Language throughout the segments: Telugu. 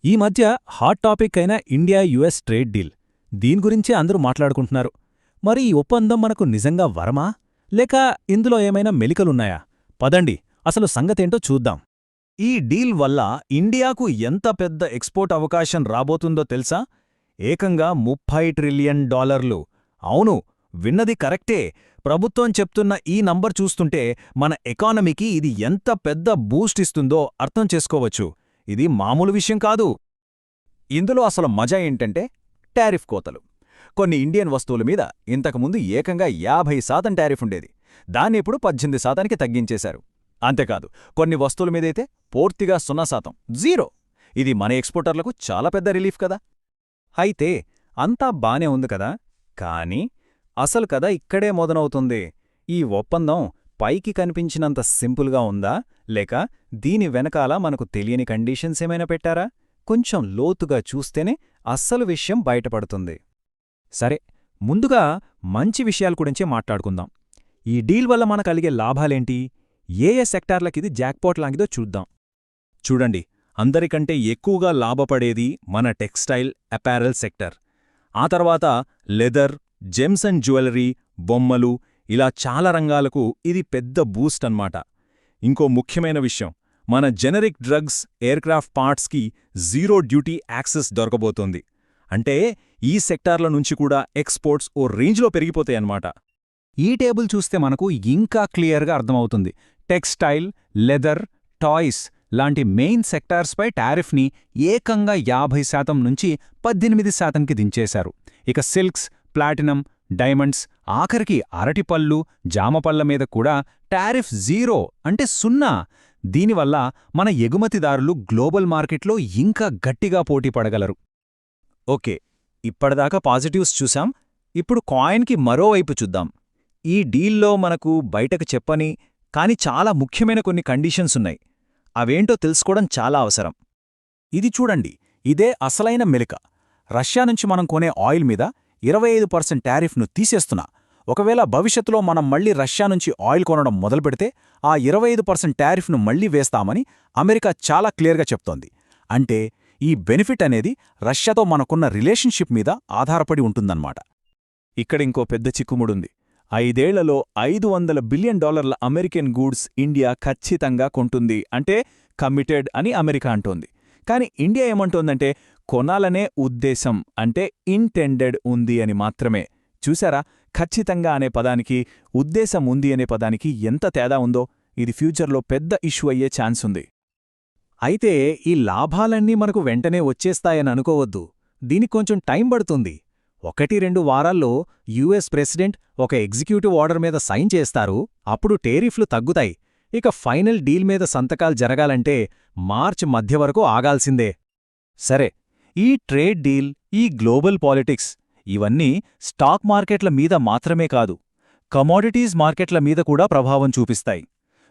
ఈ మధ్య హాట్ టాపిక్ అయిన ఇండియా యుఎస్ ట్రేడ్ డీల్ దీని గురించే అందరూ మాట్లాడుకుంటున్నారు. మరి ఈ ఒప్పందం మనకు నిజంగా వరమా లేక ఇందులో ఏమైనా మెలికలున్నాయా? పదండి అసలు సంగతేంటో చూద్దాం. ఈ డీల్ వల్ల ఇండియాకు ఎంత పెద్ద ఎక్స్పోర్ట్ అవకాశం రాబోతుందో తెలుసా? ఏకంగా $30 ట్రిలియన్. అవును, విన్నది కరెక్టే. ప్రభుత్వం చెప్తున్న ఈ నంబర్ చూస్తుంటే మన ఎకానమీకి ఇది ఎంత పెద్ద బూస్ట్ ఇస్తుందో అర్థం చేసుకోవచ్చు. ఇది మామూలు విషయం కాదు. ఇందులో అసలు మజా ఏంటంటే టారిఫ్ కోతలు. కొన్ని ఇండియన్ వస్తువుల మీద ఇంతకుముందు ఏకంగా 50% టారిఫ్ ఉండేది. దాన్నిప్పుడు 18%కి తగ్గించేశారు. అంతేకాదు, కొన్ని వస్తువుల మీదైతే పూర్తిగా 0%, జీరో. ఇది మన ఎక్స్పోర్టర్లకు చాలా పెద్ద రిలీఫ్ కదా. అయితే అంతా బానే ఉంది కదా, కానీ అసలు కథ ఇక్కడే మొదలవుతుంది. ఈ ఒప్పందం పైకి కనిపించినంత సింపుల్గా ఉందా, లేక దీని వెనకాల మనకు తెలియని కండీషన్స్ ఏమైనా పెట్టారా? కొంచెం లోతుగా చూస్తేనే అస్సలు విషయం బయటపడుతుంది. సరే, ముందుగా మంచి విషయాల గురించే మాట్లాడుకుందాం. ఈ డీల్ వల్ల మన కలిగే లాభాలేంటి? ఏ సెక్టార్లకిది జాక్పాట్ లాంటిదో చూద్దాం. చూడండి, అందరికంటే ఎక్కువగా లాభపడేది మన టెక్స్టైల్, అపారెల్ సెక్టర్. ఆ తర్వాత లెదర్, జెమ్స్ అండ్ జ్యువెలరీ, బొమ్మలు, ఇలా చాలా రంగాలకు ఇది పెద్ద బూస్ట్ అన్నమాట. ఇంకో ముఖ్యమైన విషయం, మన జెనరిక్ డ్రగ్స్, ఎయిర్క్రాఫ్ట్ పార్ట్స్కి జీరో డ్యూటీ యాక్సెస్ దొరకబోతోంది. అంటే ఈ సెక్టార్ల నుంచి కూడా ఎక్స్పోర్ట్స్ ఓ రేంజ్లో పెరిగిపోతాయన్నమాట. ఈ టేబుల్ చూస్తే మనకు ఇంకా క్లియర్గా అర్థమవుతుంది. టెక్స్టైల్, లెదర్, టాయ్స్ లాంటి మెయిన్ సెక్టార్స్పై టారిఫ్ని ఏకంగా 50% నుంచి 18%కి దించేశారు. ఇక సిల్క్స్, ప్లాటినం, డైమండ్స్, ఆఖరికి అరటిపళ్ళు, జామపళ్ల మీద కూడా టారిఫ్ జీరో, అంటే 0. దీనివల్ల మన ఎగుమతిదారులు గ్లోబల్ మార్కెట్లో ఇంకా గట్టిగా పోటీ పడగలరు. ఓకే, ఇప్పటిదాకా పాజిటివ్స్ చూసాం. ఇప్పుడు కాయిన్కి మరోవైపు చూద్దాం. ఈ డీల్లో మనకు బయటకు చెప్పని కాని చాలా ముఖ్యమైన కొన్ని కండీషన్స్ ఉన్నాయి. అవేంటో తెలుసుకోవడం చాలా అవసరం. ఇది చూడండి, ఇదే అసలైన మెలిక. రష్యా నుంచి మనం కొనే ఆయిల్ మీద 25% టారిఫ్ను తీసేస్తున్నా. ఒకవేళ భవిష్యత్తులో మనం మళ్లీ రష్యా నుంచి ఆయిల్ కొనడం మొదలుపెడితే ఆ 25% టారిఫ్ను మళ్లీ వేస్తామని అమెరికా చాలా క్లియర్గా చెప్తోంది. అంటే ఈ బెనిఫిట్ అనేది రష్యాతో మనకున్న రిలేషన్షిప్ మీద ఆధారపడి ఉంటుందన్నమాట. ఇక్కడింకో పెద్ద చిక్కుముడుంది. 5 ఏళ్లలో $500 బిలియన్ అమెరికన్ గూడ్స్ ఇండియా ఖచ్చితంగా కొంటుంది, అంటే కమిటెడ్ అని అమెరికా అంటోంది. కాని ఇండియా ఏమంటోందంటే కొనాలనే ఉద్దేశం, అంటే ఇంటెండెడ్ ఉంది అని మాత్రమే. చూశారా, ఖచ్చితంగా అనే పదానికి, ఉద్దేశం ఉంది అనే పదానికి ఎంత తేడా ఉందో. ఇది ఫ్యూచర్లో పెద్ద ఇష్యూ అయ్యే ఛాన్స్ ఉంది. అయితే ఈ లాభాలన్నీ మనకు వెంటనే వచ్చేస్తాయని అనుకోవద్దు. దీనికి కొంచెం టైం పడుతుంది. 1-2 వారాల్లో యుఎస్ ప్రెసిడెంట్ ఒక ఎగ్జిక్యూటివ్ ఆర్డర్ మీద సైన్ చేస్తారు. అప్పుడు టేరిఫ్లు తగ్గుతాయి. ఇక ఫైనల్ డీల్ మీద సంతకాలు జరగాలంటే మార్చి మధ్య వరకు ఆగాల్సిందే. సరే, ఈ ట్రేడ్ డీల్, ఈ గ్లోబల్ పాలిటిక్స్ ఇవన్నీ స్టాక్ మార్కెట్ల మీద మాత్రమే కాదు, కమోడిటీస్ మార్కెట్ల మీద కూడా ప్రభావం చూపిస్తాయి.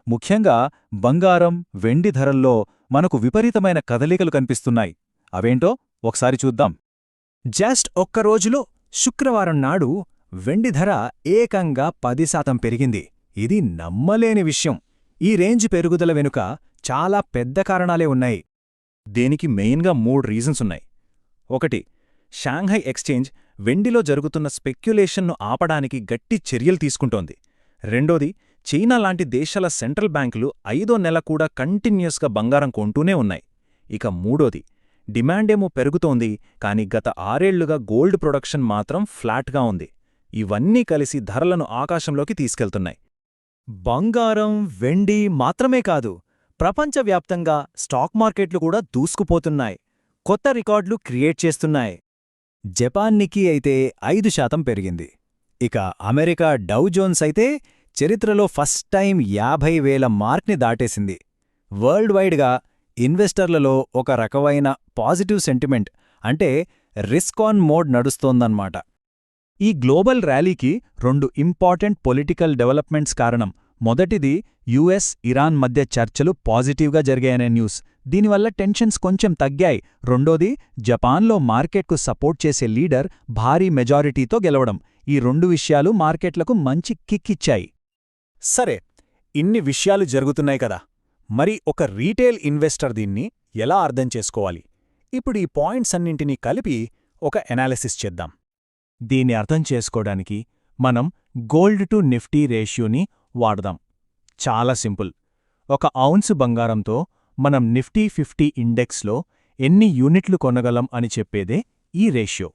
ముఖ్యంగా బంగారం, వెండి ధరల్లో మనకు విపరీతమైన కదలికలు కనిపిస్తున్నాయి. అవేంటో ఒకసారి చూద్దాం. జస్ట్ ఒక్కరోజులో శుక్రవారం నాడు వెండి ధర ఏకంగా 10% పెరిగింది. ఇది నమ్మలేని విషయం. ఈ రేంజ్ పెరుగుదల వెనుక చాలా పెద్ద కారణాలే ఉన్నాయి. దీనికి మెయిన్గా 3 రీజన్స్ ఉన్నాయి. 1, షాంఘై ఎక్స్చేంజ్ వెండిలో జరుగుతున్న స్పెక్యులేషన్ను ఆపడానికి గట్టి చర్యలు తీసుకుంటోంది. 2, చైనా లాంటి దేశాల సెంట్రల్ బ్యాంకులు 5వ నెల కూడా కంటిన్యూస్గా బంగారం కొంటూనే ఉన్నాయి. ఇక 3, డిమాండేమో పెరుగుతోంది, కాని గత 6 ఏళ్లుగా గోల్డ్ ప్రొడక్షన్ మాత్రం ఫ్లాట్గా ఉంది. ఇవన్నీ కలిసి ధరలను ఆకాశంలోకి తీసుకెళ్తున్నాయి. బంగారం, వెండి మాత్రమే కాదు, ప్రపంచవ్యాప్తంగా స్టాక్ మార్కెట్లు కూడా దూసుకుపోతున్నాయి. కొత్త రికార్డులు క్రియేట్ చేస్తున్నాయి. జపాన్ నిక్కీ అయితే 5% పెరిగింది. ఇక అమెరికా డౌ జోన్స్ అయితే చరిత్రలో ఫస్ట్ టైం 50,000 మార్క్ని దాటేసింది. వరల్డ్ వైడ్గా ఇన్వెస్టర్లలో ఒక రకమైన పాజిటివ్ సెంటిమెంట్, అంటే రిస్క్ ఆన్ మోడ్ నడుస్తోందన్నమాట. ఈ గ్లోబల్ ర్యాలీకి 2 ఇంపార్టెంట్ పొలిటికల్ డెవలప్మెంట్స్ కారణం. మొదటిది, యుఎస్, ఇరాన్ మధ్య చర్చలు పాజిటివ్గా జరిగాయనే న్యూస్. దీనివల్ల టెన్షన్స్ కొంచెం తగ్గాయి. రెండోది, జపాన్లో మార్కెట్కు సపోర్ట్ చేసే లీడర్ భారీ మెజారిటీతో గెలవడం. ఈ 2 విషయాలు మార్కెట్లకు మంచి కిక్ ఇచ్చాయి. సరే, ఇన్ని విషయాలు జరుగుతున్నాయి కదా, మరి ఒక రీటైల్ ఇన్వెస్టర్ దీన్ని ఎలా అర్థం చేసుకోవాలి? ఇప్పుడు ఈ పాయింట్స్ అన్నింటినీ కలిపి ఒక ఎనాలిసిస్ చేద్దాం. దీన్ని అర్థం చేసుకోవడానికి మనం గోల్డ్ టు నిఫ్టీ రేషియోని వాడదాం. చాలా సింపుల్. ఒక ఔన్సు బంగారంతో మనం నిఫ్టీ 50 ఇండెక్స్లో ఎన్ని యూనిట్లు కొనగలం అని చెప్పేదే ఈ రేషియో.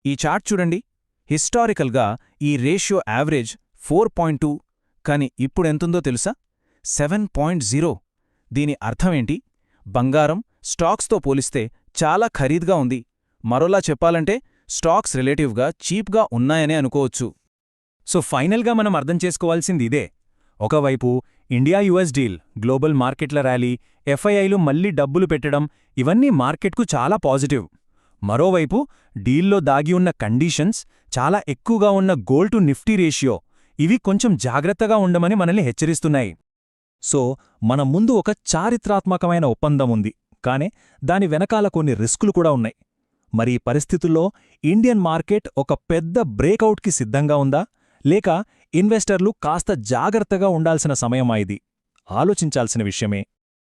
ఈ చార్ట్ చూడండి. హిస్టారికల్గా ఈ రేషియో యావరేజ్ 4.2, కాని ఇప్పుడెంతుందో తెలుసా? 7.0. దీని అర్థమేంటి? బంగారం స్టాక్స్తో పోలిస్తే చాలా ఖరీదుగా ఉంది. మరోలా చెప్పాలంటే స్టాక్స్ రిలేటివ్గా చీప్గా ఉన్నాయనే అనుకోవచ్చు. సో ఫైనల్గా మనం అర్థం చేసుకోవాల్సింది ఇదే. ఒకవైపు ఇండియా యుఎస్ డీల్, గ్లోబల్ మార్కెట్ల ర్యాలీ, ఎఫ్ఐఐలు మళ్లీ డబ్బులు పెట్టడం, ఇవన్నీ మార్కెట్కు చాలా పాజిటివ్. మరోవైపు డీల్లో దాగి ఉన్న కండీషన్స్, చాలా ఎక్కువగా ఉన్న గోల్డ్ టు నిఫ్టీ రేషియో, ఇవి కొంచెం జాగ్రత్తగా ఉండమని మనల్ని హెచ్చరిస్తున్నాయి. సో మన ముందు ఒక చారిత్రాత్మకమైన ఒప్పందం ఉంది, కానే దాని వెనకాల కొన్ని రిస్కులు కూడా ఉన్నాయి. మరి ఈ పరిస్థితుల్లో ఇండియన్ మార్కెట్ ఒక పెద్ద బ్రేకౌట్కి సిద్ధంగా ఉందా, లేక ఇన్వెస్టర్లు కాస్త జాగ్రత్తగా ఉండాల్సిన సమయమా? ఇది ఆలోచించాల్సిన విషయమే.